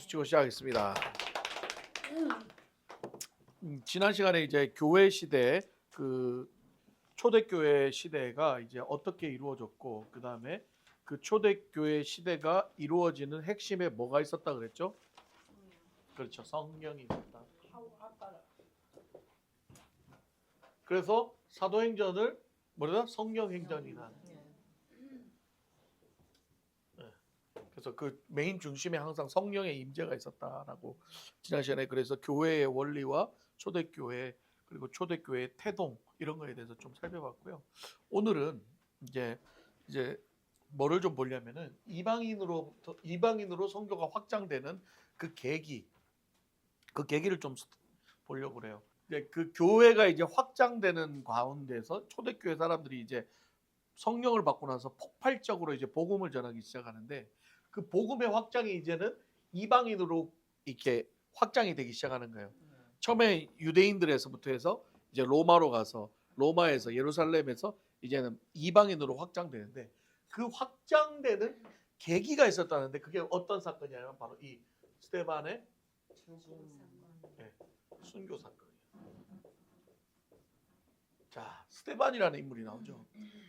박수 치고 시작하겠습니다. 지난 시간에 이제 교회 시대 그 초대교회 시대가 이제 어떻게 이루어졌고 그 다음에 그 초대교회 시대가 이루어지는 핵심에 뭐가 있었다 그랬죠? 그렇죠, 성령이 있었다. 그래서 사도행전을 뭐라 성령행전이라. 그래서 그 메인 중심에 항상 성령의 임재가 있었다라고 지난 시간에 그래서 교회의 원리와 초대교회 그리고 초대교회의 태동 이런 거에 대해서 좀 살펴봤고요. 오늘은 이제 뭐를 좀 보려면은 이방인으로 선교가 확장되는 그 계기를 좀 보려고 그래요. 이제 그 교회가 이제 확장되는 가운데서 초대교회 사람들이 이제 성령을 받고 나서 폭발적으로 이제 복음을 전하기 시작하는데 그 복음의 확장이 이제는 이방인으로 이렇게 확장이 되기 시작하는 거예요. 처음에 유대인들에서부터 해서 이제 로마로 가서 로마에서 예루살렘에서 이제는 이방인으로 확장되는데 그 확장되는 계기가 있었다는데 그게 어떤 사건이냐면 바로 이 스데반의 순교 사건이에요. 자, 스데반이라는 인물이 나오죠.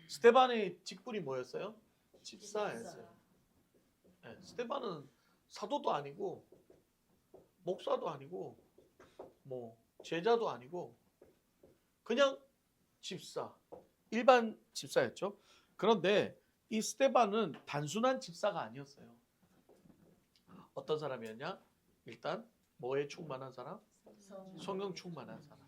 스데반의 직분이 뭐였어요? 집사였어요. 네, 스데반은 사도도 아니고 목사도 아니고 뭐 제자도 아니고 그냥 집사, 일반 집사였죠. 그런데 이 스데반은 단순한 집사가 아니었어요. 어떤 사람이었냐? 일단 뭐에 충만한 사람? 성령 충만한 사람.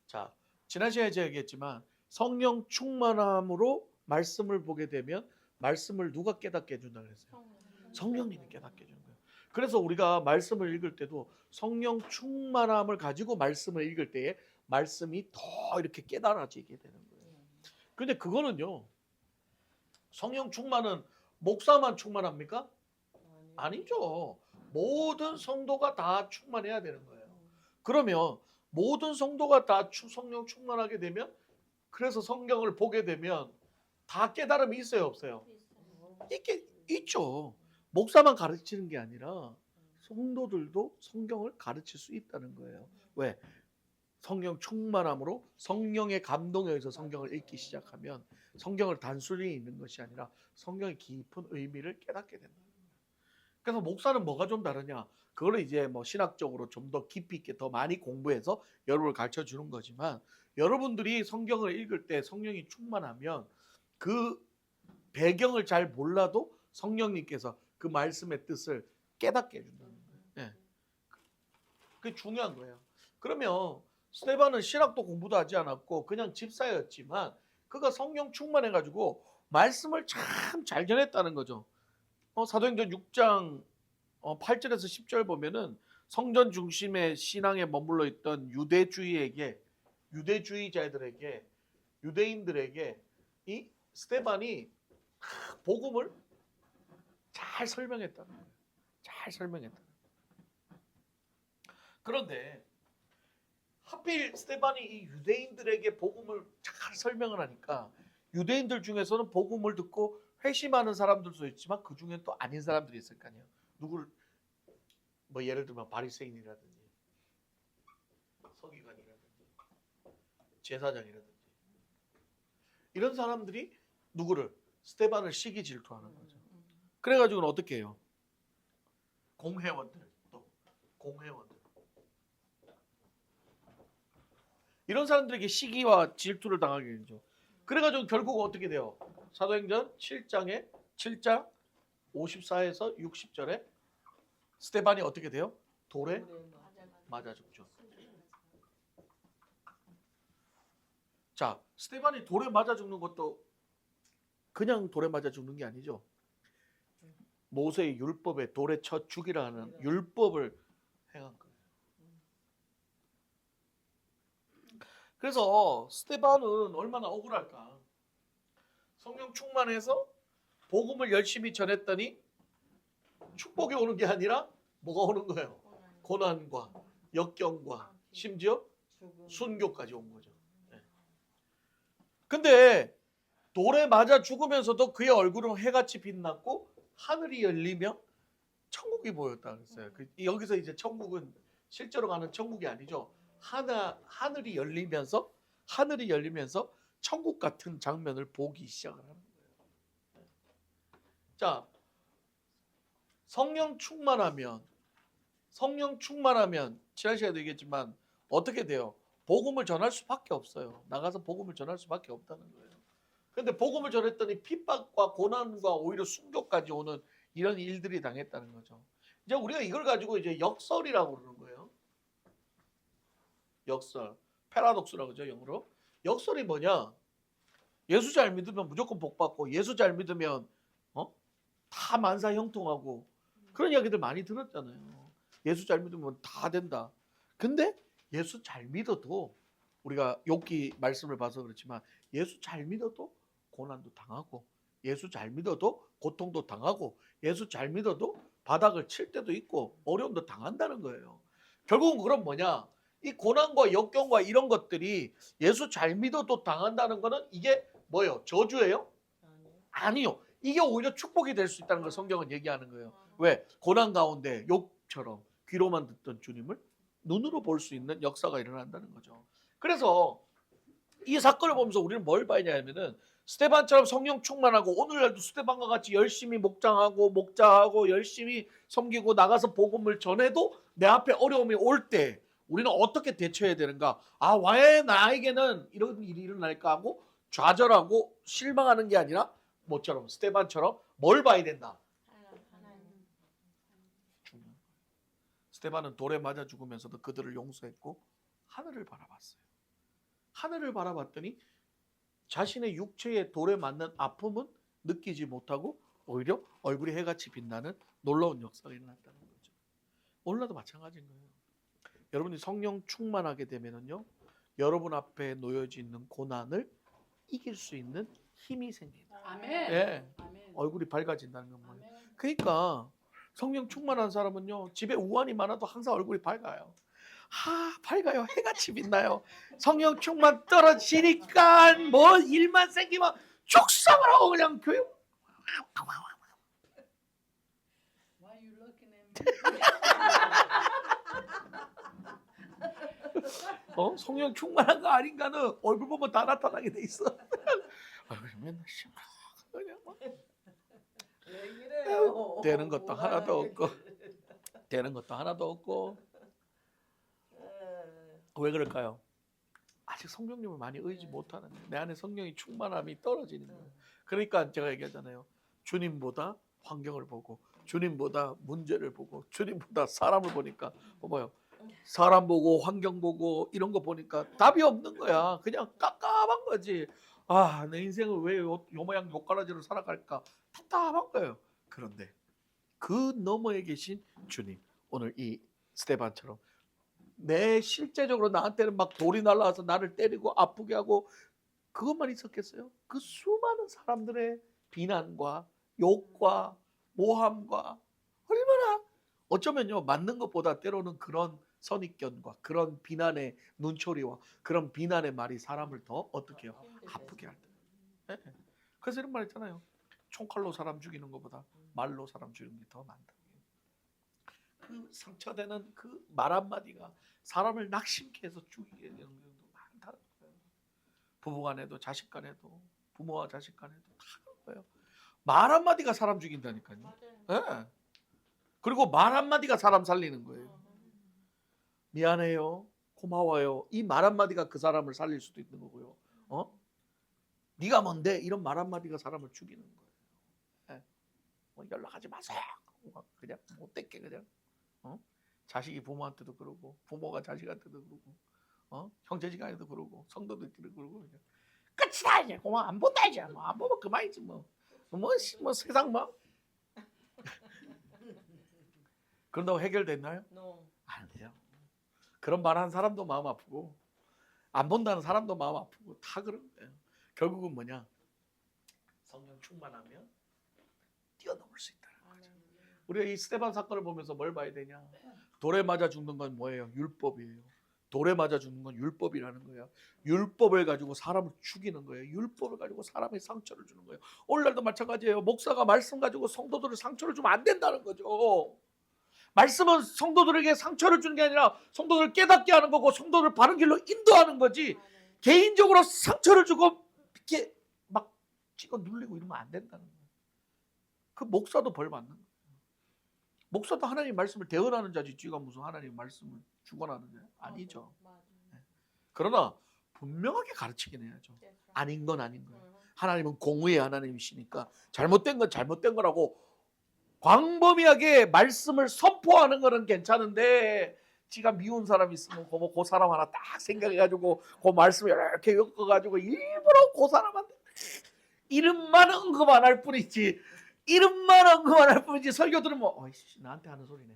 자, 지난 시간에 제가 얘기했지만 성령 충만함으로 말씀을 보게 되면 말씀을 누가 깨닫게 해준다 그랬어요? 성령님이 깨닫게 해주는 거예요. 그래서 우리가 말씀을 읽을 때도 성령 충만함을 가지고 말씀을 읽을 때에 말씀이 더 이렇게 깨달아지게 되는 거예요. 근데 그거는요, 성령 충만은 목사만 충만합니까? 아니죠. 모든 성도가 다 충만해야 되는 거예요. 그러면 모든 성도가 다 성령 충만하게 되면 그래서 성경을 보게 되면 다 깨달음이 있어요, 없어요? 있죠. 목사만 가르치는 게 아니라 성도들도 성경을 가르칠 수 있다는 거예요. 왜? 성령 충만함으로 성령의 감동에 의해서 성경을 읽기 시작하면 성경을 단순히 읽는 것이 아니라 성경의 깊은 의미를 깨닫게 된다. 그래서 목사는 뭐가 좀 다르냐? 그거를 이제 뭐 신학적으로 좀 더 깊이 있게 더 많이 공부해서 여러분을 가르쳐 주는 거지만 여러분들이 성경을 읽을 때 성령이 충만하면 그 배경을 잘 몰라도 성령님께서 그 말씀의 뜻을 깨닫게 해준다는 거예요. 네. 그게 중요한 거예요. 그러면 스데반은 신학도 공부도 하지 않았고 그냥 집사였지만 그가 성령 충만해가지고 말씀을 참 잘 전했다는 거죠. 사도행전 6장 8절에서 10절 보면은 성전 중심의 신앙에 머물러 있던 유대주의자들에게 유대인들에게 이 스데반이 복음을 잘 설명했다는 거예요. 잘 설명했다. 그런데 하필 스데반이 이 유대인들에게 복음을 잘 설명을 하니까 유대인들 중에서는 복음을 듣고 회심하는 사람들도 있지만 그 중엔 또 아닌 사람들이 있을 거 아니에요. 누구를 뭐 예를 들면 바리새인이라든지 서기관이라든지 제사장이라든지 이런 사람들이 누구를 스데반을 시기 질투하는 거죠. 그래가지고는 어떻게 해요? 공회원들 이런 사람들에게 시기와 질투를 당하게 되죠. 그래가지고 결국 어떻게 돼요? 사도행전 7장 54에서 60절에 스데반이 어떻게 돼요? 돌에 맞아 죽죠. 자, 스데반이 돌에 맞아 죽는 것도 그냥 돌에 맞아 죽는 게 아니죠. 모세의 율법에 돌에 쳐 죽이라는 율법을 행한 거예요. 그래서 스데반은 얼마나 억울할까. 성령 충만해서 복음을 열심히 전했더니 축복이 오는 게 아니라 뭐가 오는 거예요? 고난과 역경과 심지어 순교까지 온 거죠. 근데 돌에 맞아 죽으면서도 그의 얼굴은 해같이 빛났고 하늘이 열리며 천국이 보였다 그랬어요. 여기서 이제 천국은 실제로 가는 천국이 아니죠. 하늘이 열리면서 천국 같은 장면을 보기 시작을 하는 거예요. 자, 성령 충만하면 지난 시간에도 얘기했지만 어떻게 돼요? 복음을 전할 수밖에 없어요. 나가서 복음을 전할 수밖에 없다는 거예요. 근데 복음을 전했더니 핍박과 고난과 오히려 순교까지 오는 이런 일들이 당했다는 거죠. 이제 우리가 이걸 가지고 이제 역설이라고 그러는 거예요. 역설, 패러독스라고 그러죠, 영어로. 역설이 뭐냐? 예수 잘 믿으면 무조건 복 받고, 예수 잘 믿으면 다 만사 형통하고, 그런 이야기들 많이 들었잖아요. 예수 잘 믿으면 다 된다. 근데 예수 잘 믿어도, 우리가 욥기 말씀을 봐서 그렇지만 예수 잘 믿어도 고난도 당하고, 예수 잘 믿어도 고통도 당하고, 예수 잘 믿어도 바닥을 칠 때도 있고 어려움도 당한다는 거예요. 결국은 그럼 뭐냐? 이 고난과 역경과 이런 것들이 예수 잘 믿어도 당한다는 거는 이게 뭐예요? 저주예요? 아니요. 이게 오히려 축복이 될 수 있다는 걸 성경은 얘기하는 거예요. 왜? 고난 가운데 욥처럼 귀로만 듣던 주님을 눈으로 볼 수 있는 역사가 일어난다는 거죠. 그래서 이 사건을 보면서 우리는 뭘 봐야 하냐면은 스데반처럼 성령 충만하고 오늘날도 스데반과 같이 열심히 목장하고 열심히 섬기고 나가서 복음을 전해도 내 앞에 어려움이 올 때 우리는 어떻게 대처해야 되는가? 아, 왜 나에게는 이런 일이 일어날까 하고 좌절하고 실망하는 게 아니라 뭐처럼 스데반처럼 뭘 봐야 된다? 스데반은 돌에 맞아 죽으면서도 그들을 용서했고 하늘을 바라봤어요. 하늘을 바라봤더니 자신의 육체의 돌에 맞는 아픔은 느끼지 못하고 오히려 얼굴이 해같이 빛나는 놀라운 역사가 일어났다는 거죠. 오늘날도 마찬가지인 거예요. 여러분이 성령 충만하게 되면은요, 여러분 앞에 놓여져 있는 고난을 이길 수 있는 힘이 생깁니다. 아멘. 예, 아멘. 얼굴이 밝아진다는 건 뭐예요? 아멘. 그러니까 성령 충만한 사람은요, 집에 우환이 많아도 항상 얼굴이 밝아요. 밝아요. 해같이 빛나요. 성령 충만 떨어지니까 뭐 일만 생기면 죽상을 하고 그냥 교회. Why you looking at me? 성령 충만한 거 아닌가는 얼굴 보면 다 나타나게 돼 있어. 맨날 그냥 막 왜 이래요? 되는 것도 하나도 없고 되는 것도 하나도 없고. 왜 그럴까요? 아직 성령님을 많이 의지 못하는 거예요. 내 안에 성령이 충만함이 떨어지는 거예요. 그러니까 제가 얘기하잖아요. 주님보다 환경을 보고, 주님보다 문제를 보고, 주님보다 사람을 보니까 뭐예요? 사람 보고 환경 보고 이런 거 보니까 답이 없는 거야. 그냥 깝깝한 거지. 내 인생을 왜 요 모양 요 가라지로 살아갈까? 답답한 거예요. 그런데 그 너머에 계신 주님, 오늘 이 스데반처럼 내 실제적으로 나한테는 막 돌이 날라와서 나를 때리고 아프게 하고 그것만 있었겠어요? 그 수많은 사람들의 비난과 욕과 모함과 얼마나 어쩌면요, 맞는 것보다 때로는 그런 선입견과 그런 비난의 눈초리와 그런 비난의 말이 사람을 더 어떻게 해요? 아프게 할 때. 네. 그래서 이런 말 있잖아요. 총칼로 사람 죽이는 것보다 말로 사람 죽이는 게 더 많다. 그 상처되는 그 말 한마디가 사람을 낙심케 해서 죽이게 되는 경우도 많다는 거예요. 부부간에도 자식간에도 부모와 자식간에도 다 그런 거예요. 말 한마디가 사람 죽인다니까요. 네. 그리고 말 한마디가 사람 살리는 거예요. 미안해요, 고마워요, 이 말 한마디가 그 사람을 살릴 수도 있는 거고요. 네가 뭔데? 이런 말 한마디가 사람을 죽이는 거예요. 네. 연락하지 마세요. 그냥 못됐게 그냥. 자식이 부모한테도 그러고 부모가 자식한테도 그러고 형제지간에도 그러고 성도들끼리 그러고 그냥 끝이다 이제. 그만 안 본다 이제. 뭐 안 보면 그만이지 뭐 세상 뭐. 그런다고 해결됐나요? No. 안 돼요. 그런 말 하는 사람도 마음 아프고 안 본다는 사람도 마음 아프고 다 그런 거예요. 결국은 뭐냐? 성령 충만하면 뛰어넘을 수 있다는 거죠. 우리가 이 스데반 사건을 보면서 뭘 봐야 되냐? 돌에 맞아 죽는 건 뭐예요? 율법이에요. 돌에 맞아 죽는 건 율법이라는 거예요. 율법을 가지고 사람을 죽이는 거예요. 율법을 가지고 사람의 상처를 주는 거예요. 오늘날도 마찬가지예요. 목사가 말씀 가지고 성도들을 상처를 주면 안 된다는 거죠. 말씀은 성도들에게 상처를 주는 게 아니라 성도들을 깨닫게 하는 거고 성도들을 바른 길로 인도하는 거지, 개인적으로 상처를 주고 이렇게 막 찍어 눌리고 이러면 안 된다는 거예요. 그 목사도 벌 받는 거예요. 목사도 하나님 말씀을 대언하는 자지 쥐가 무슨 하나님 말씀을 주관하는 자 아니죠. 네. 그러나 분명하게 가르치긴 해야죠. 아닌 건 아닌 거예요. 하나님은 공의의 하나님이시니까 잘못된 건 잘못된 거라고 광범위하게 말씀을 선포하는 거는 괜찮은데, 지가 미운 사람이 있으면 그 사람 하나 딱 생각해가지고 그 말씀을 이렇게 엮어가지고 일부러 그 사람한테 이름만 언급만 할 뿐이지, 이름만 언급만 할 뿐이지 설교 들으면 어이씨 나한테 하는 소리네.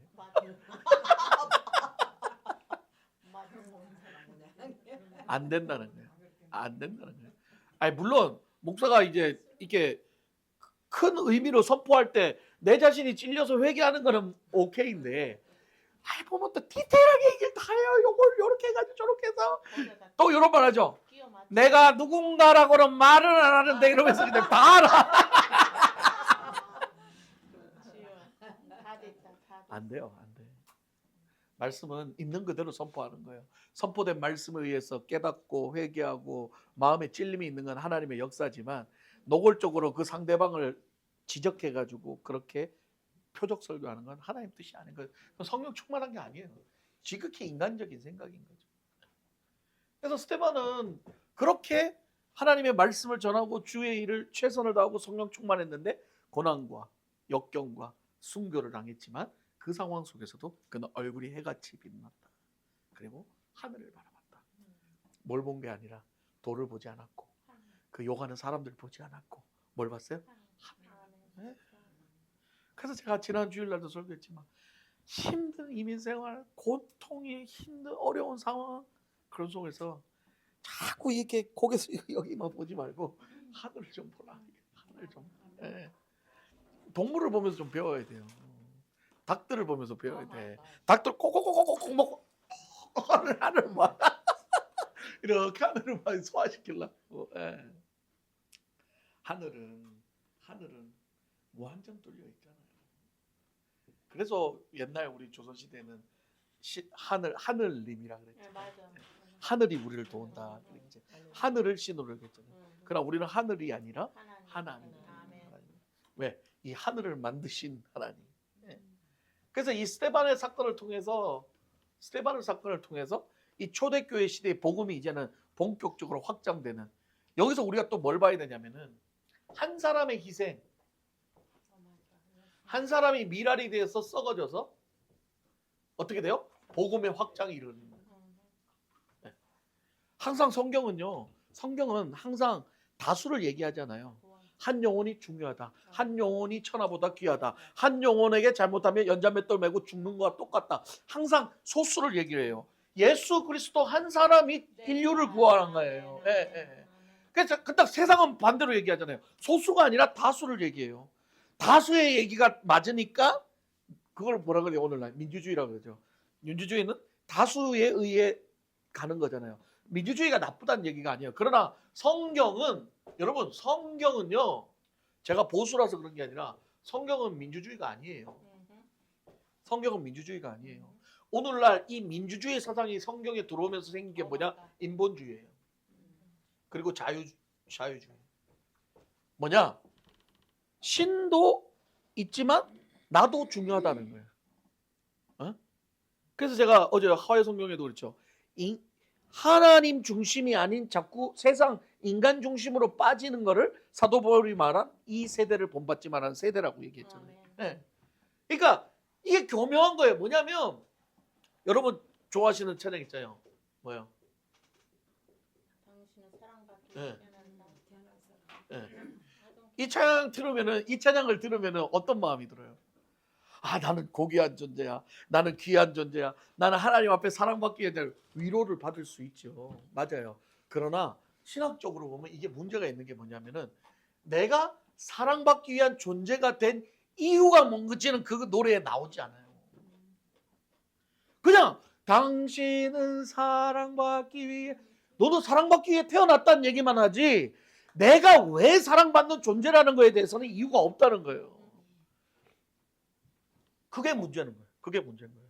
안 된다는 거예요. 안 된다는 거예요. 아니 물론 목사가 이제 이렇게 큰 의미로 선포할 때 내 자신이 찔려서 회개하는 거는 오케이인데, 아이 보면 또 디테일하게 얘기를 다 해요. 요걸 요렇게 해가지고 저렇게 해서 또 이런 말 하죠. 내가 누군가라고는 말은 안 하는데 이러면서 그냥 다 알아. 안 돼요. 안 돼. 말씀은 있는 그대로 선포하는 거예요. 선포된 말씀에 의해서 깨닫고 회개하고 마음에 찔림이 있는 건 하나님의 역사지만, 노골적으로 그 상대방을 지적해가지고 그렇게 표적 설교하는 건 하나님 뜻이 아닌 거예요. 성령 충만한 게 아니에요. 지극히 인간적인 생각인 거죠. 그래서 스데반은 그렇게 하나님의 말씀을 전하고 주의 일을 최선을 다하고 성령 충만했는데 고난과 역경과 순교를 당했지만 그 상황 속에서도 그는 얼굴이 해같이 빛났다. 그리고 하늘을 바라봤다. 뭘 본 게 아니라 돌을 보지 않았고 그 욕하는 사람들 보지 않았고 뭘 봤어요? 하늘. 네. 그래서 제가 지난 주일날도 설교했지만 힘든 이민생활, 고통이 힘든 어려운 상황, 그런 속에서 자꾸 이렇게 고개서 여기만 보지 말고 하늘을 좀 보라. 하늘 좀. 네. 동물을 보면서 좀 배워야 돼요. 닭들을 보면서 배워야 돼. 닭들 코코코코코 먹고 하늘 봐. 이렇게 하늘을 막 소화시키려고. 네. 하늘은 무한정 뚫려 있잖아요. 그래서 옛날 우리 조선시대는 하늘님이라 그랬죠. 네, 맞아. 하늘이 우리를 도운다. 이제 하늘을 신호를 했잖아요. 그러나 우리는 하늘이 아니라 하나님. 왜? 이 하늘을 만드신 하나님. 네. 그래서 이 스데반의 사건을 통해서 이 초대교회 시대의 복음이 이제는 본격적으로 확장되는, 여기서 우리가 또 뭘 봐야 되냐면은 한 사람의 희생, 한 사람이 미랄이 되어서 썩어져서 어떻게 돼요? 복음의 확장이 이루어지는 거예요. 네. 항상 성경은 항상 다수를 얘기하잖아요. 한 영혼이 중요하다. 한 영혼이 천하보다 귀하다. 한 영혼에게 잘못하면 연자맷돌 메고 죽는 거와 똑같다. 항상 소수를 얘기를 해요. 예수 그리스도 한 사람이 인류를 구하는 거예요. 네, 네. 그래서 딱 세상은 반대로 얘기하잖아요. 소수가 아니라 다수를 얘기해요. 다수의 얘기가 맞으니까 그걸 뭐라 그래요? 오늘날 민주주의라고 그러죠. 민주주의는 다수에 의해 가는 거잖아요. 민주주의가 나쁘다는 얘기가 아니에요. 그러나 여러분 성경은요, 제가 보수라서 그런 게 아니라 성경은 민주주의가 아니에요. 성경은 민주주의가 아니에요. 오늘날 이 민주주의 사상이 성경에 들어오면서 생긴 게 뭐냐? 인본주의예요. 그리고 자유주의. 뭐냐? 신도 있지만 나도 중요하다는 거예요. 어? 그래서 제가 어제 하회 성경에도 그렇죠. 하나님 중심이 아닌 자꾸 세상 인간 중심으로 빠지는 거를 사도 바울이 말한 이 세대를 본받지 말하는 세대라고 얘기했잖아요. 네. 그러니까 이게 교묘한 거예요. 뭐냐면 여러분 좋아하시는 찬양 있잖아요. 뭐요? 당신은 사랑받기 태어난다. 네. 이 찬양을 들으면은 어떤 마음이 들어요? 아, 나는 고귀한 존재야. 나는 귀한 존재야. 나는 하나님 앞에 사랑받기 위해 위로를 받을 수 있죠. 맞아요. 그러나 신학적으로 보면 이게 문제가 있는 게 뭐냐면은 내가 사랑받기 위한 존재가 된 이유가 뭔지는 그 노래에 나오지 않아요. 그냥 당신은 사랑받기 위해. 너도 사랑받기 위해 태어났다는 얘기만 하지 내가 왜 사랑받는 존재라는 거에 대해서는 이유가 없다는 거예요. 그게 문제는 거예요. 그게 문제인 거예요.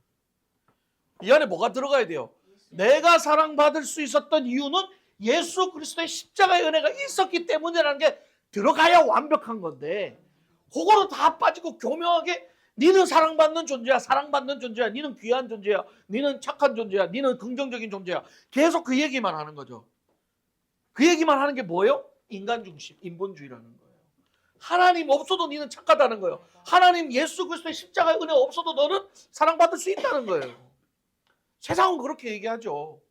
이 안에 뭐가 들어가야 돼요? 내가 사랑받을 수 있었던 이유는 예수 그리스도의 십자가의 은혜가 있었기 때문이라는 게 들어가야 완벽한 건데 그거로 다 빠지고 교묘하게 니는 사랑받는 존재야, 사랑받는 존재야, 니는 귀한 존재야, 니는 착한 존재야, 니는 긍정적인 존재야. 계속 그 얘기만 하는 거죠. 그 얘기만 하는 게 뭐예요? 인간 중심, 인본주의라는 거예요. 하나님 없어도 니는 착하다는 거예요. 하나님 예수 그리스도의 십자가의 은혜 없어도 너는 사랑받을 수 있다는 거예요. 세상은 그렇게 얘기하죠.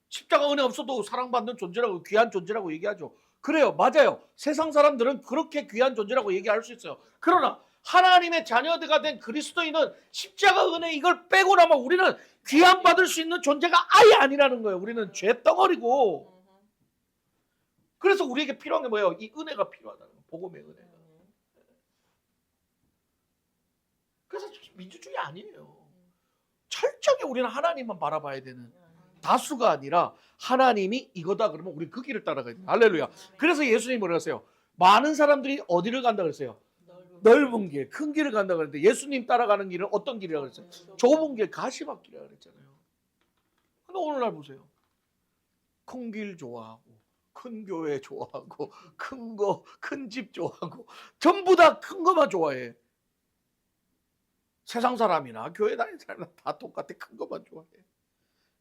십자가 은혜 없어도 사랑받는 존재라고, 귀한 존재라고 얘기하죠. 그래요, 맞아요. 세상 사람들은 그렇게 귀한 존재라고 얘기할 수 있어요. 그러나 하나님의 자녀가 된 그리스도인은 십자가 은혜 이걸 빼고 나면 우리는 귀한 받을 수 있는 존재가 아예 아니라는 거예요. 우리는 죄덩어리고. 그래서 우리에게 필요한 게 뭐예요? 이 은혜가 필요하다는 거예요. 복음의 은혜가. 그래서 민주주의 아니에요. 철저하게 우리는 하나님만 바라봐야 되는 다수가 아니라 하나님이 이거다 그러면 우리 그 길을 따라가야 돼요. 할렐루야. 그래서 예수님이 뭐라고 했어요? 많은 사람들이 어디를 간다고 그랬어요? 넓은 길, 큰 길을 간다고 그랬는데 예수님 따라가는 길은 어떤 길이라고 그랬어요? 좁은 길, 가시밭길이라고 그랬잖아요. 근데 오늘날 보세요. 큰 길 좋아하고 큰 교회 좋아하고 큰 집 좋아하고 전부 다 큰 거만 좋아해. 세상 사람이나 교회 다니는 사람이나 다 똑같아. 큰 것만 좋아해.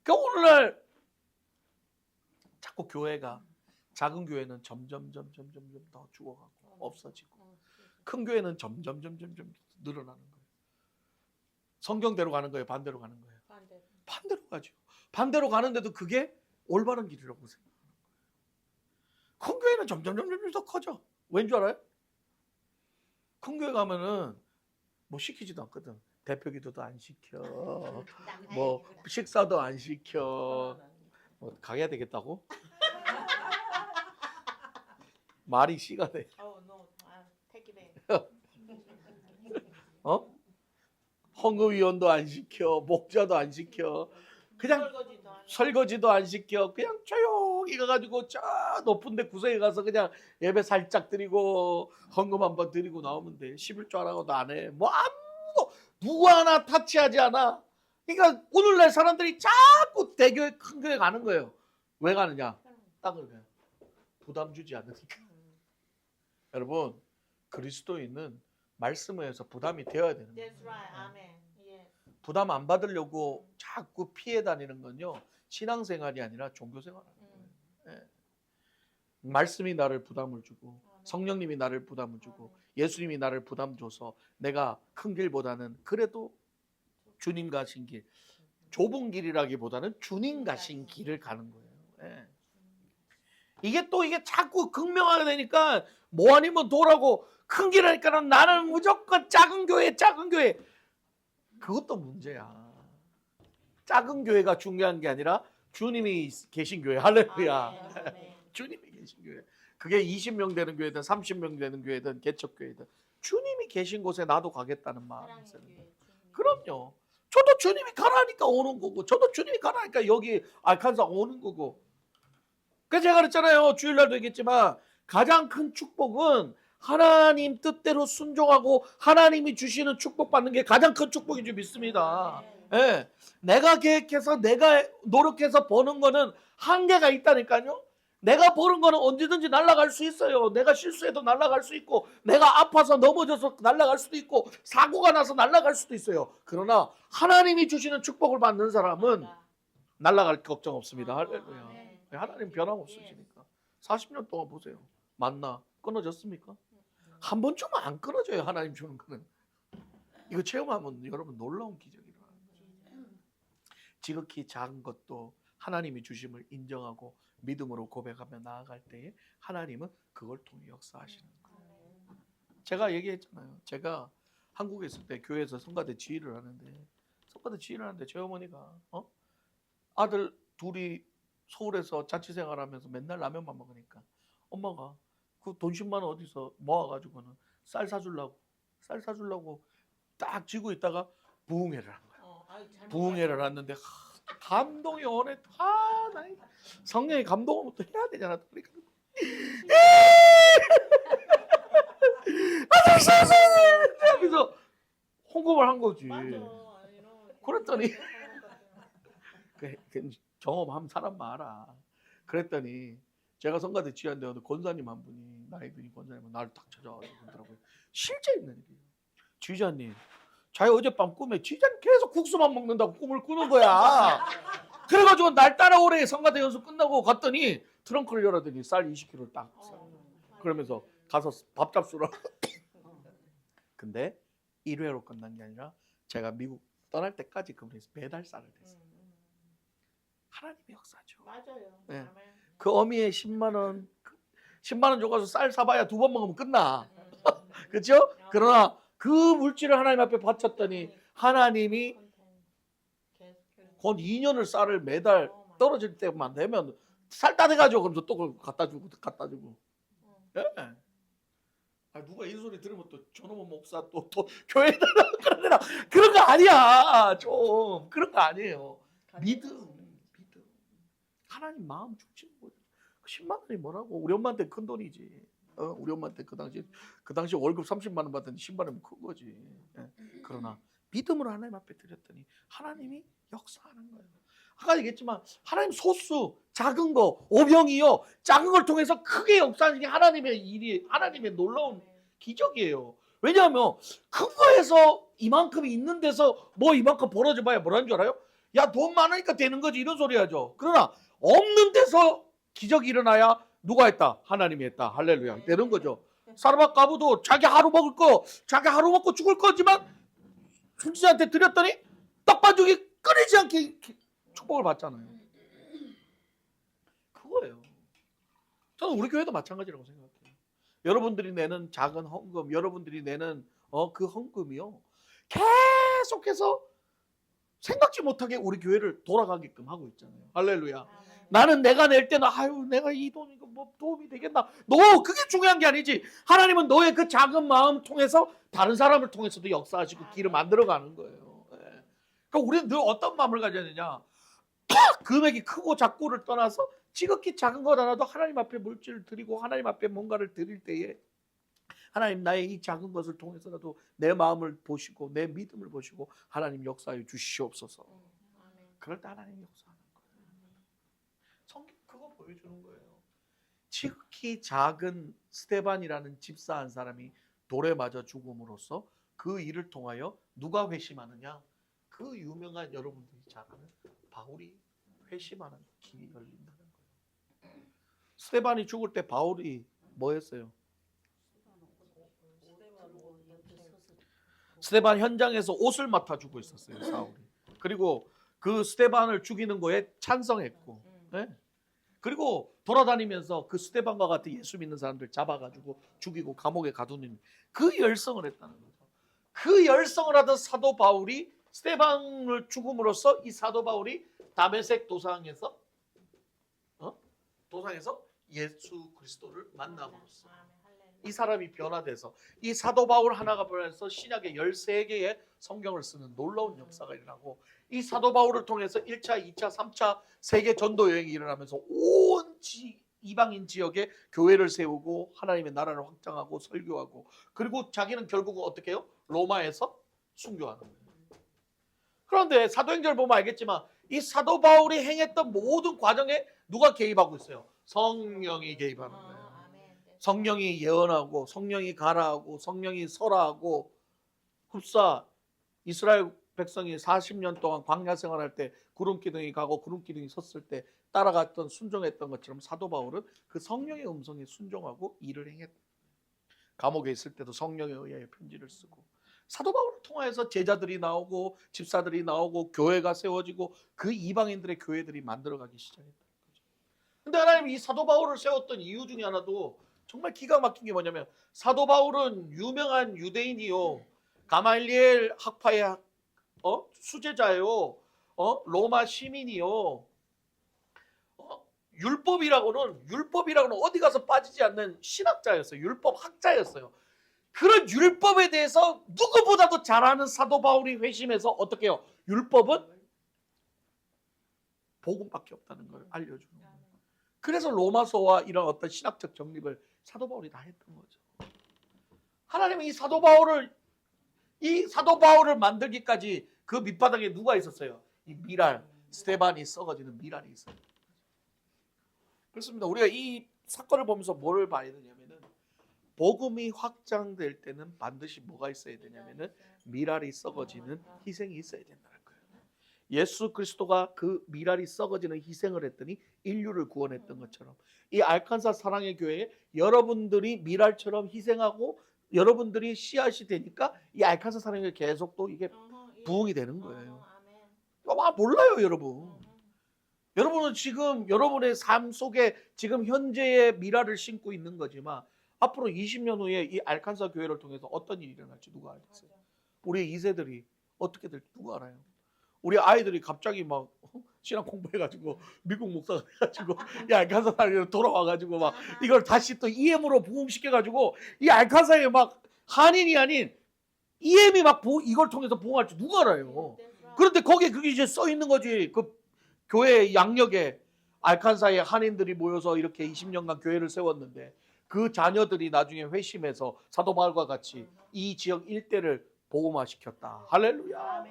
그러니까 오늘날 자꾸 교회가 작은 교회는 점점 더 죽어가고 없어지고 큰 교회는 점점 늘어나는 거예요. 성경대로 가는 거예요? 반대로 가는 거예요? 반대로 가죠. 반대로 가는데도 그게 올바른 길이라고 생각하는 거예요. 큰 교회는 점점 더 커져. 왠 줄 알아요? 큰 교회 가면은 뭐 시키지도 않거든. 대표 기도도 안 시켜. 뭐 식사도 안 시켜. 뭐 가야 되겠다고? 말이 씨가 돼. 어? 헌금위원도 안 시켜. 목자도 안 시켜. 그냥 설거지도 안 시켜. 그냥 조용히 가가지고 저 높은 데 구석에 가서 그냥 예배 살짝 드리고 헌금 한번 드리고 나오면 돼. 11조 하라고도 안 해. 뭐 아무도 누구 하나 타치하지 않아. 그러니까 오늘날 사람들이 자꾸 대교회 큰 교회 가는 거예요. 왜 가느냐? 땅을 가요. 부담 주지 않으니까. 여러분 그리스도인은 말씀에 의해서 부담이 되어야 되는 거예요. 부담 안 받으려고 자꾸 피해 다니는 건요. 신앙생활이 아니라 종교생활이에요. 예. 말씀이 나를 부담을 주고 성령님이 나를 부담을 주고 예수님이 나를 부담 줘서 내가 큰 길보다는 그래도 주님 가신 길, 좁은 길이라기보다는 주님 가신 길을 가는 거예요. 예. 이게 자꾸 극명하게 되니까 뭐 아니면 도라고 큰 길 하니까는 나는 무조건 작은 교회. 그것도 문제야. 작은 교회가 중요한 게 아니라 주님이 계신 교회. 할렐루야. 주님이 계신 교회. 그게 20명 되는 교회든 30명 되는 교회든 개척교회든 주님이 계신 곳에 나도 가겠다는 마음이 있어요. 그럼요. 저도 주님이 가라니까 오는 거고 저도 주님이 가라니까 여기 알칸사 오는 거고. 그래서 제가 그랬잖아요. 주일날도 얘기했지만 가장 큰 축복은 하나님 뜻대로 순종하고 하나님이 주시는 축복받는 게 가장 큰 축복인 줄 믿습니다. 예. 내가 계획해서 내가 노력해서 버는 거는 한계가 있다니까요. 내가 버는 거는 언제든지 날아갈 수 있어요. 내가 실수해도 날아갈 수 있고 내가 아파서 넘어져서 날아갈 수도 있고 사고가 나서 날아갈 수도 있어요. 그러나 하나님이 주시는 축복을 받는 사람은 날아갈 걱정 없습니다. 할렐루야. 하나님 변함없으시니까. 40년 동안 보세요. 만나 끊어졌습니까? 한 번쯤은 안 끊어져요. 하나님 주는 거는. 이거 체험하면 여러분 놀라운 기적이 일어나는 거예요. 지극히 작은 것도 하나님이 주심을 인정하고 믿음으로 고백하며 나아갈 때에 하나님은 그걸 통해 역사하시는 거예요. 제가 얘기했잖아요. 제가 한국에 있을 때 교회에서 성가대 지휘를 하는데 제 어머니가 아들 둘이 서울에서 자취생활하면서 맨날 라면만 먹으니까 엄마가 그 돈 10만 원 어디서 모아가지고는 쌀 사주려고 딱 쥐고 있다가 부흥회를 한 거야. 부흥회를 했는데 감동이 오네. 나 성령이 감동을 또 해야 되잖아. 그러니까. 그래서 홍금을 한 거지. 그랬더니 그 경험하면 사람 알아. 그랬더니 제가 성가대 지휘한데 권사님 한 분이 나이 드신 권사님은 나를 딱 찾아와서 그러더라고요. 실제 있는 일이에요. 지휘자님, 자기 어젯밤 꿈에 지휘자님 계속 국수만 먹는다고 꿈을 꾸는 거야. 그래가지고 날 따라오래. 성가대 연수 끝나고 갔더니 트렁크를 열었더니 쌀 20kg를 딱 그러면서 가서 밥 잡수라. 근데 1회로 끝난 게 아니라 제가 미국 떠날 때까지 그분에서 매달 쌀을 댔어요. 하나님의 역사죠. 맞아요. 네. 그 어미에 10만 원, 10만 원 줘가지고 쌀 사봐야 2번 먹으면 끝나. 그렇죠? 그러나 그 물질을 하나님 앞에 바쳤더니 하나님이 곧 2년을 쌀을 매달 떨어질 때만 되면 쌀 따내가지고 그러면서 또 그걸 갖다 주고. 예. 누가 이 소리 들으면 또 저놈의 목사 또 교회에다 그런 거 아니야. 좀 그런 거 아니에요. 믿음. 하나님 마음 주시는 거죠. 10만 원이 뭐라고? 우리 엄마한테 큰 돈이지. 우리 엄마한테 그 당시 월급 30만 원 받았는데 10만 원이면 큰 거지. 예. 그러나 믿음으로 하나님 앞에 드렸더니 하나님이 역사하는 거예요. 아까 얘기했지만 하나님 소수 작은 거 오병이요 작은 걸 통해서 크게 역사하는 게 하나님의 일이 하나님의 놀라운 기적이에요. 왜냐하면 큰 거에서 이만큼이 있는 데서 뭐 이만큼 벌어져 봐야 뭐라는 줄 알아요? 야, 돈 많으니까 되는 거지 이런 소리 하죠. 그러나 없는 데서 기적이 일어나야 누가 했다? 하나님이 했다. 할렐루야. 되는 거죠. 사르밧 가부도 자기 하루 먹을 거 자기 하루 먹고 죽을 거지만 순지한테 드렸더니 떡반죽이 끊이지 않게 축복을 받잖아요. 그거예요. 저는 우리 교회도 마찬가지라고 생각해요. 여러분들이 내는 작은 헌금, 여러분들이 내는 그 헌금이요 계속해서 생각지 못하게 우리 교회를 돌아가게끔 하고 있잖아요. 할렐루야. 나는 내가 낼 때는 내가 이 돈 이거 뭐 도움이 되겠나? 그게 중요한 게 아니지. 하나님은 너의 그 작은 마음 통해서 다른 사람을 통해서도 역사하시고 길을 만들어가는 거예요. 그러니까 우리는 늘 어떤 마음을 가져야 되냐? 금액이 크고 작고를 떠나서 지극히 작은 것 하나도 하나님 앞에 물질을 드리고 하나님 앞에 뭔가를 드릴 때에 하나님 나의 이 작은 것을 통해서라도 내 마음을 보시고 내 믿음을 보시고 하나님 역사해 주시옵소서. 그럴 때 하나님 역사하는 거예요. 성경 그거 보여주는 거예요. 지극히 작은 스데반이라는 집사 한 사람이 돌에 맞아 죽음으로써 그 일을 통하여 누가 회심하느냐? 그 유명한 여러분들이 잘 아는 바울이 회심하는 길이 열린다는 거예요. 스데반이 죽을 때 바울이 뭐 했어요? 스데반 현장에서 옷을 맡아주고 있었어요, 사울이. 그리고 그 스데반을 죽이는 거에 찬성했고, 네? 그리고 돌아다니면서 그 스데반과 같은 예수 믿는 사람들 잡아가지고 죽이고 감옥에 가두는 그 열성을 했다는 거죠. 그 열성을 하던 사도 바울이 스데반을 죽음으로써 이 사도 바울이 다메섹 도상에서 예수 그리스도를 만남으로써 이 사람이 변화돼서 이 사도 바울 하나가 변해서 신약의 13개의 성경을 쓰는 놀라운 역사가 일어나고 이 사도 바울을 통해서 1차, 2차, 3차 세계 전도 여행이 일어나면서 온 이방인 지역에 교회를 세우고 하나님의 나라를 확장하고 설교하고 그리고 자기는 결국은 어떻게 해요? 로마에서 순교하는 거예요. 그런데 사도행전을 보면 알겠지만 이 사도 바울이 행했던 모든 과정에 누가 개입하고 있어요? 성령이 개입하는 거예요. 성령이 예언하고 성령이 가라하고 성령이 설하고 흡사 이스라엘 백성이 40년 동안 광야 생활할 때 구름기둥이 가고 구름기둥이 섰을 때 따라갔던 순종했던 것처럼 사도 바울은 그 성령의 음성에 순종하고 일을 행했다. 감옥에 있을 때도 성령에 의하여 편지를 쓰고 사도 바울을 통해서 제자들이 나오고 집사들이 나오고 교회가 세워지고 그 이방인들의 교회들이 만들어가기 시작했다는 거죠. 근데 하나님이 이 사도 바울을 세웠던 이유 중에 하나도 정말 기가 막힌 게 뭐냐면 사도 바울은 유명한 유대인이요. 가말리엘 학파의 수제자요. 로마 시민이요. 율법이라고는 어디 가서 빠지지 않는 신학자였어요. 율법 학자였어요. 그런 율법에 대해서 누구보다도 잘 아는 사도 바울이 회심해서 어떻게 해요? 율법은 복음밖에 없다는 걸 알려주는 거예요. 그래서 로마서와 이런 어떤 신학적 정립을 사도 바울이 다 했던 거죠. 하나님은 이 사도 바울을 만들기까지 그 밑바닥에 누가 있었어요? 이 미랄, 스데반이 썩어지는 미랄이 있어요. 그렇습니다. 우리가 이 사건을 보면서 뭐를 봐야 되냐면은 복음이 확장될 때는 반드시 뭐가 있어야 되냐면은 미랄이 썩어지는 희생이 있어야 된다는 거예요. 예수 그리스도가 그 미랄이 썩어지는 희생을 했더니 인류를 구원했던 것처럼 이 알칸사 사랑의 교회에 여러분들이 미랄처럼 희생하고 여러분들이 씨앗이 되니까 이 알칸사 사랑의 교회 계속 또 이게 부흥이 되는 거예요. 몰라요, 여러분. 여러분은 지금 여러분의 삶 속에 지금 현재의 미랄을 심고 있는 거지만 앞으로 20년 후에 이 알칸사 교회를 통해서 어떤 일이 일어날지 누가 알겠어요? 우리 2세들이 어떻게 될지 누가 알아요? 우리 아이들이 갑자기 막 신앙 공부해가지고 미국 목사가 돼가지고 이 알칸사 사람이 돌아와가지고 막 이걸 다시 또 EM으로 부흥시켜가지고 이 알칸사에 막 한인이 아닌 EM이 막 이걸 통해서 부흥할지 누가 알아요? 그런데 거기에 그게 이제 써 있는 거지. 그 교회 양력에 알칸사에 한인들이 모여서 이렇게 20년간 교회를 세웠는데 그 자녀들이 나중에 회심해서 사도 바울과 같이 이 지역 일대를 복음화시켰다. 할렐루야.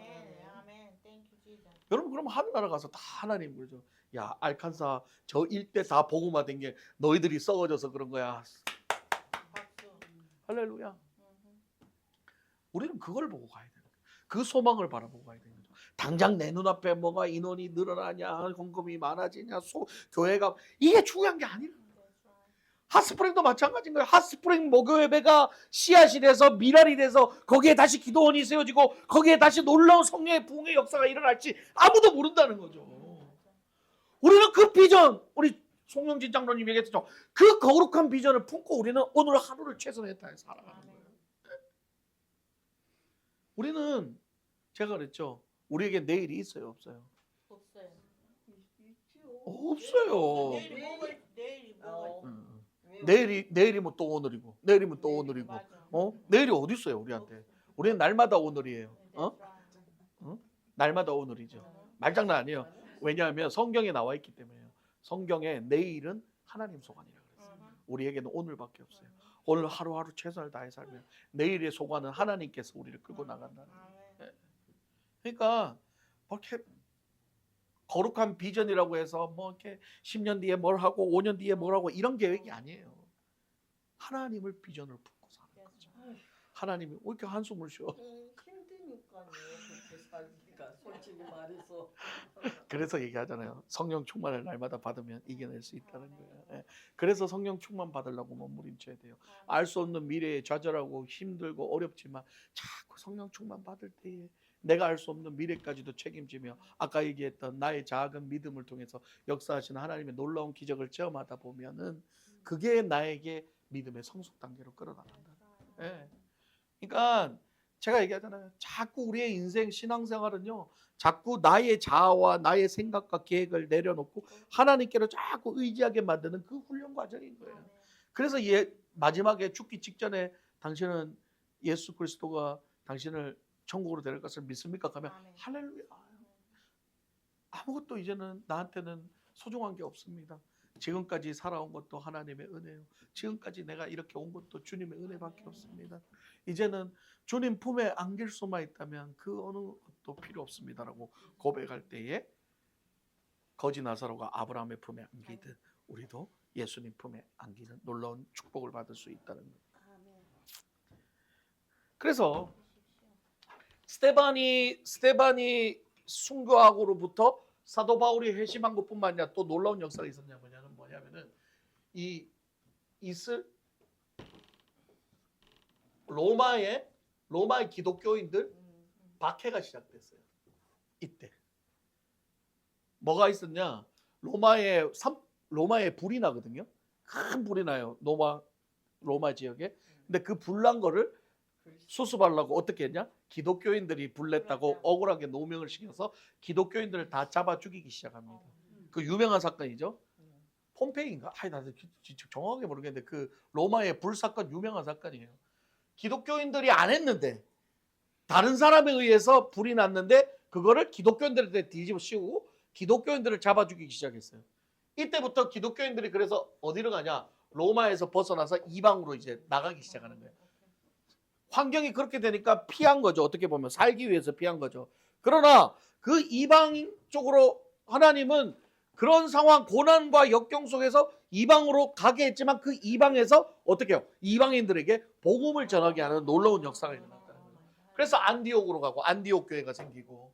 여러분 그럼 하늘나라 가서 다 하나님 그러죠. 야 알칸사 저 일대 다 복음화된 게 너희들이 썩어져서 그런 거야. 할렐루야. 우리는 그걸 보고 가야 되는 거예요. 그 소망을 바라보고 가야 되는 거죠. 당장 내 눈앞에 뭐가 인원이 늘어나냐, 헌금이 많아지냐, 교회가 이게 중요한 게 아니라. 핫스프링도 마찬가지인 거예요. 핫스프링 목요예배가 씨앗이 돼서 미랄이 돼서 거기에 다시 기도원이 세워지고 거기에 다시 놀라운 성령의 부흥의 역사가 일어날지 아무도 모른다는 거죠. 우리는 그 비전, 우리 송영진 장로님 얘기했죠. 그 거룩한 비전을 품고 우리는 오늘 하루를 최선을 다해 살아가는 거예요. 우리는 제가 그랬죠. 우리에게 내일이 있어요, 없어요? 없어요. 내일이 뭐 또 오늘이고, 내일이면 또 오늘이고, 내일이 어디 있어요, 우리한테? 우리는 날마다 오늘이에요. 날마다 오늘이죠. 말장난 아니에요. 왜냐하면 성경에 나와 있기 때문에요. 성경에 내일은 하나님 소관이라고 그랬어요. 우리에게는 오늘밖에 없어요. 오늘 하루하루 최선을 다해 살면 내일의 소관은 하나님께서 우리를 끌고 나간다는 거예요. 그러니까 뭐 이렇게 거룩한 비전이라고 해서 뭐 이렇게 10년 뒤에 뭘 하고 5년 뒤에 뭘 하고 이런 계획이 아니에요. 하나님을 비전을 품고 사는 거죠. 하나님이 왜 이렇게 한숨을 쉬어? 힘드니까요. 그렇게 살기가 솔직히 말해서. 그래서 얘기하잖아요. 성령 충만을 날마다 받으면 이겨낼 수 있다는 거예요. 그래서 성령 충만 받으려고 몸부림쳐야 돼요. 알 수 없는 미래에 좌절하고 힘들고 어렵지만 자꾸 성령 충만 받을 때에 내가 알 수 없는 미래까지도 책임지며 아까 얘기했던 나의 작은 믿음을 통해서 역사하시는 하나님의 놀라운 기적을 체험하다 보면은 그게 나에게 믿음의 성숙 단계로 끌어나간다. 그러니까 제가 얘기하잖아요. 자꾸 우리의 인생 신앙생활은요. 자꾸 나의 자아와 나의 생각과 계획을 내려놓고 하나님께로 자꾸 의지하게 만드는 그 훈련 과정인 거예요. 그래서 마지막에 죽기 직전에 당신은 예수 그리스도가 당신을 천국으로 데려갈 것을 믿습니까? 가면 할렐루야. 아무것도 이제는 나한테는 소중한 게 없습니다. 지금까지 살아온 것도 하나님의 은혜요. 지금까지 내가 이렇게 온 것도 주님의 은혜밖에 없습니다. 이제는 주님 품에 안길 수만 있다면 그 어느 것도 필요 없습니다라고 고백할 때에 거지 나사로가 아브라함의 품에 안기듯 우리도 예수님 품에 안기는 놀라운 축복을 받을 수 있다는 거예요. 그래서 스데반이 순교하고로부터 사도 바울이 회심한 것뿐만 아니라 또 놀라운 역사가 뭐냐면은 이 로마의 기독교인들 박해가 시작됐어요. 이때 뭐가 있었냐? 로마에 불이 나거든요. 큰 불이 나요. 로마 지역에. 근데 그 불난 거를 수습하려고 어떻게 했냐? 기독교인들이 불냈다고 억울하게 노명을 시켜서 기독교인들을 다 잡아 죽이기 시작합니다. 그 유명한 사건이죠. 폼페이인가? 나도 정확하게 모르겠는데 그 로마의 불사건 유명한 사건이에요. 기독교인들이 안 했는데 다른 사람에 의해서 불이 났는데 그거를 기독교인들한테 뒤집어 씌우고 기독교인들을 잡아 죽이기 시작했어요. 이때부터 기독교인들이 그래서 어디로 가냐? 로마에서 벗어나서 이방으로 이제 나가기 시작하는 거예요. 환경이 그렇게 되니까 피한 거죠. 어떻게 보면 살기 위해서 피한 거죠. 그러나 그 이방 쪽으로 하나님은 그런 상황, 고난과 역경 속에서 이방으로 가게 했지만 그 이방에서 어떻게 해요? 이방인들에게 복음을 전하게 하는 놀라운 역사가 일어났다는 거예요. 그래서 안디옥으로 가고 안디옥 교회가 생기고,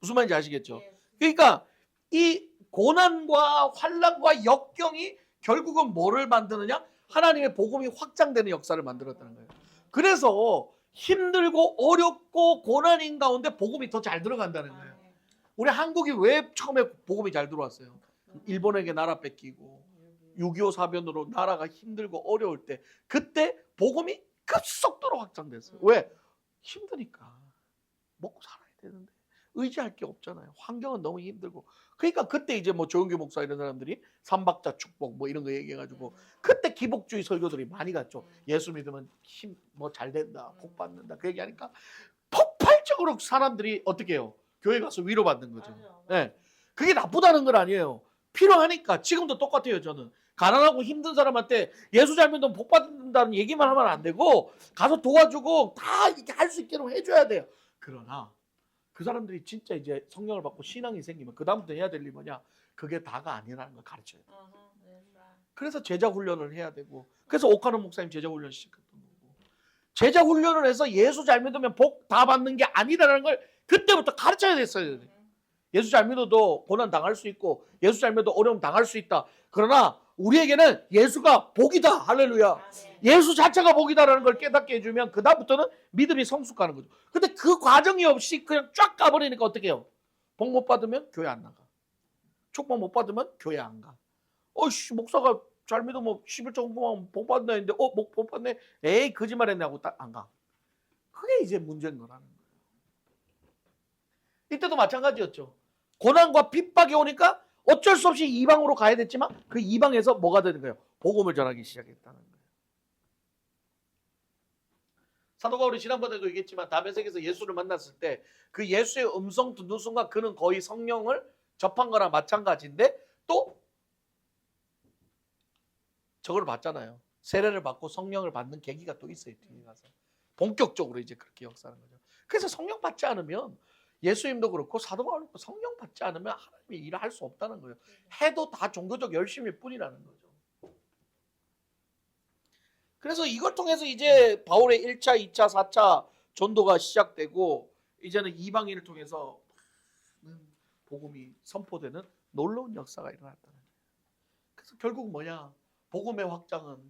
무슨 말인지 아시겠죠? 그러니까 이 고난과 환난과 역경이 결국은 뭐를 만드느냐? 하나님의 복음이 확장되는 역사를 만들었다는 거예요. 그래서 힘들고 어렵고 고난인 가운데 복음이 더 잘 들어간다는 거예요. 우리 한국이 왜 처음에 복음이 잘 들어왔어요? 일본에게 나라 뺏기고 6.25 사변으로 나라가 힘들고 어려울 때 그때 복음이 급속도로 확장됐어요. 왜? 힘드니까. 먹고 살아야 되는데 의지할 게 없잖아요. 환경은 너무 힘들고. 그러니까 그때 이제 뭐 조용규 목사 이런 사람들이 삼박자 축복 뭐 이런 거 얘기해가지고 그때 기복주의 설교들이 많이 갔죠. 예수 믿으면 힘 뭐 잘 된다, 복 받는다 그 얘기하니까 폭발적으로 사람들이 어떻게 해요? 교회 가서 위로받는 거죠. 네. 그게 나쁘다는 건 아니에요. 필요하니까. 지금도 똑같아요. 저는 가난하고 힘든 사람한테 예수 잘 믿으면 복 받는다는 얘기만 하면 안 되고 가서 도와주고 다 이렇게 할 수 있게 해줘야 돼요. 그러나 그 사람들이 진짜 이제 성령을 받고 신앙이 생기면 그 다음부터 해야 될 일이 뭐냐? 그게 다가 아니라는 걸 가르쳐야 돼요. 그래서 제자 훈련을 해야 되고, 그래서 오카노 목사님 제자 훈련 시작했던 거고, 제자 훈련을 해서 예수 잘 믿으면 복 다 받는 게 아니라는 걸 그때부터 가르쳐야 됐어요. 예수 잘 믿어도 고난 당할 수 있고 예수 잘 믿어도 어려움 당할 수 있다. 그러나 우리에게는 예수가 복이다. 할렐루야. 예수 자체가 복이다라는 걸 깨닫게 해주면 그 다음부터는 믿음이 성숙하는 거죠. 근데 그 과정이 없이 그냥 쫙 가버리니까 어떻게 해요? 복 못 받으면 교회 안 나가. 축복 못 받으면 교회 안 가. 어이씨 목사가 잘 믿으면 11조 헌금하면 복 받는다 했는데 복 받네. 에이 거짓말했네 하고 딱 안 가. 그게 이제 문제인 거라는 거예요. 이때도 마찬가지였죠. 고난과 핍박이 오니까 어쩔 수 없이 이방으로 가야 됐지만 그 이방에서 뭐가 되는 거예요? 복음을 전하기 시작했다는 거예요. 사도 바울이 지난번에도 얘기했지만 다메섹에서 예수를 만났을 때 그 예수의 음성 듣는 순간 그는 거의 성령을 접한 거랑 마찬가지인데 또 저걸 봤잖아요. 세례를 받고 성령을 받는 계기가 또 있어요. 뒤에 가서. 본격적으로 이제 그렇게 역사하는 거죠. 그래서 성령 받지 않으면 예수님도 그렇고 사도 바울도 그렇고 성령 받지 않으면 하나님의 일을 할 수 없다는 거예요. 해도 다 종교적 열심일 뿐이라는 거죠. 그래서 이걸 통해서 이제 바울의 1차, 2차, 4차 전도가 시작되고 이제는 이방인을 통해서 복음이 선포되는 놀라운 역사가 일어났다는 거예요. 그래서 결국 뭐냐? 복음의 확장은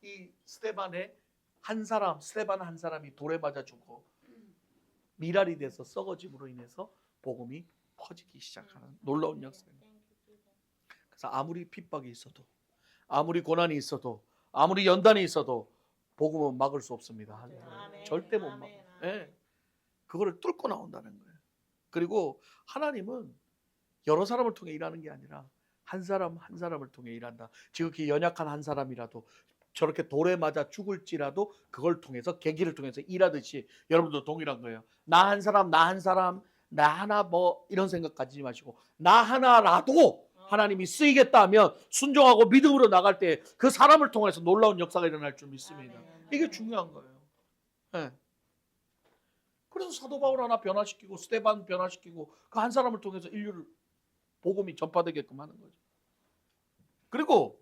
이 스테반의 스테반 한 사람이 돌에 맞아 죽고 미랄이 돼서 썩어짐으로 인해서 복음이 퍼지기 시작하는 놀라운 역사입니다. 그래서 아무리 핍박이 있어도 아무리 고난이 있어도 아무리 연단이 있어도 복음은 막을 수 없습니다. 절대 못 막아요. 네. 그거를 뚫고 나온다는 거예요. 그리고 하나님은 여러 사람을 통해 일하는 게 아니라 한 사람 한 사람을 통해 일한다. 지극히 연약한 한 사람이라도 저렇게 돌에 맞아 죽을지라도 그걸 통해서 계기를 통해서 일하듯이 여러분도 동일한 거예요. 나 한 사람 나 하나 뭐 이런 생각 가지지 마시고 나 하나라도 하나님이 쓰이겠다 하면 순종하고 믿음으로 나갈 때 그 사람을 통해서 놀라운 역사가 일어날 줄 믿습니다. 이게 중요한 거예요. 네. 그래서 사도 바울 하나 변화시키고 스테반 변화시키고 그 한 사람을 통해서 인류를 복음이 전파되게끔 하는 거죠. 그리고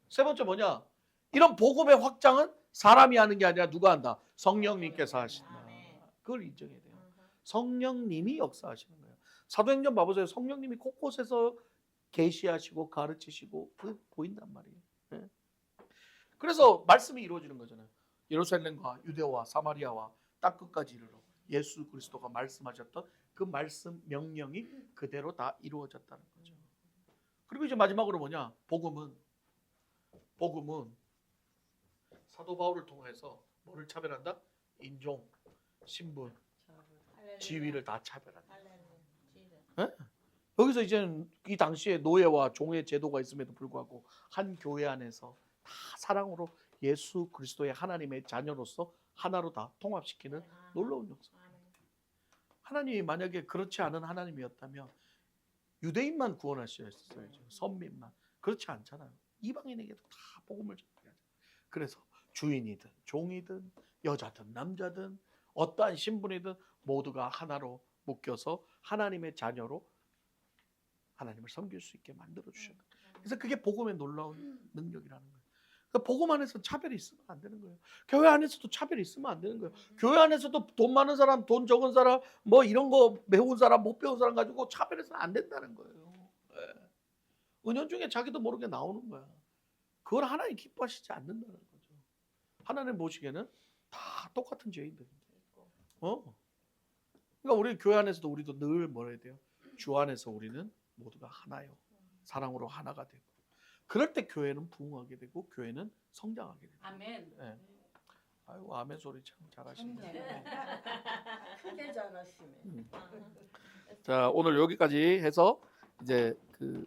세 번째 뭐냐? 이런 복음의 확장은 사람이 하는 게 아니라 누가 한다? 성령님께서 하신다. 그걸 인정해야 돼요. 성령님이 역사하시는 거예요. 사도행전 봐보세요. 성령님이 곳곳에서 계시하시고 가르치시고 보인단 말이에요. 네. 그래서 말씀이 이루어지는 거잖아요. 예루살렘과 유대와 사마리아와 땅끝까지 이르러 예수 그리스도가 말씀하셨던 그 말씀 명령이 그대로 다 이루어졌다는 거죠. 그리고 이제 마지막으로 뭐냐? 복음은 사도 바울을 통해서 뭐를 차별한다? 인종, 신분, 지위를 다 차별한다. 네? 여기서 이제는 이 당시에 노예와 종의 제도가 있음에도 불구하고 한 교회 안에서 다 사랑으로 예수 그리스도의 하나님의 자녀로서 하나로 다 통합시키는 놀라운 역사. 하나님이 만약에 그렇지 않은 하나님이었다면 유대인만 구원하셔야 했어요. 선민만. 그렇지 않잖아요. 이방인에게도 다 복음을 전하게 하죠. 그래서 주인이든 종이든 여자든 남자든 어떠한 신분이든 모두가 하나로 묶여서 하나님의 자녀로 하나님을 섬길 수 있게 만들어 주셨어요. 그래서 그게 복음의 놀라운 능력이라는 거예요. 그러니까 복음 안에서 차별이 있으면 안 되는 거예요. 교회 안에서도 차별이 있으면 안 되는 거예요. 교회 안에서도 돈 많은 사람, 돈 적은 사람, 뭐 이런 거 배운 사람, 못 배운 사람 가지고 차별해서는 안 된다는 거예요. 예. 은연 중에 자기도 모르게 나오는 거야. 그걸 하나님 기뻐하시지 않는다는 거죠. 하나님 보시기에는 다 똑같은 죄인들입니다. 그러니까 우리 교회 안에서도 우리도 늘 뭐라 해야 돼요? 주 안에서 우리는 모두가 하나요. 사랑으로 하나가 되고. 그럴 때 교회는 부흥하게 되고 교회는 성장하게 됩니다. 아멘. 네. 아이고 아멘 소리 참 잘하시네. 크게 잘하시네. 자 오늘 여기까지 해서 이제 그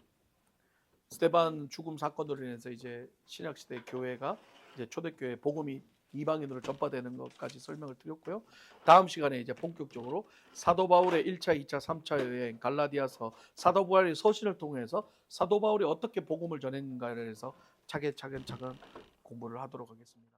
스데반 죽음 사건으로 인해서 이제 신약 시대 교회가 이제 초대교회 복음이 이방인으로 전파되는 것까지 설명을 드렸고요. 다음 시간에 이제 본격적으로 사도 바울의 1차, 2차, 3차 여행 갈라디아서 사도 바울의 서신을 통해서 사도 바울이 어떻게 복음을 전했는가에 대해서 차근차근 공부를 하도록 하겠습니다.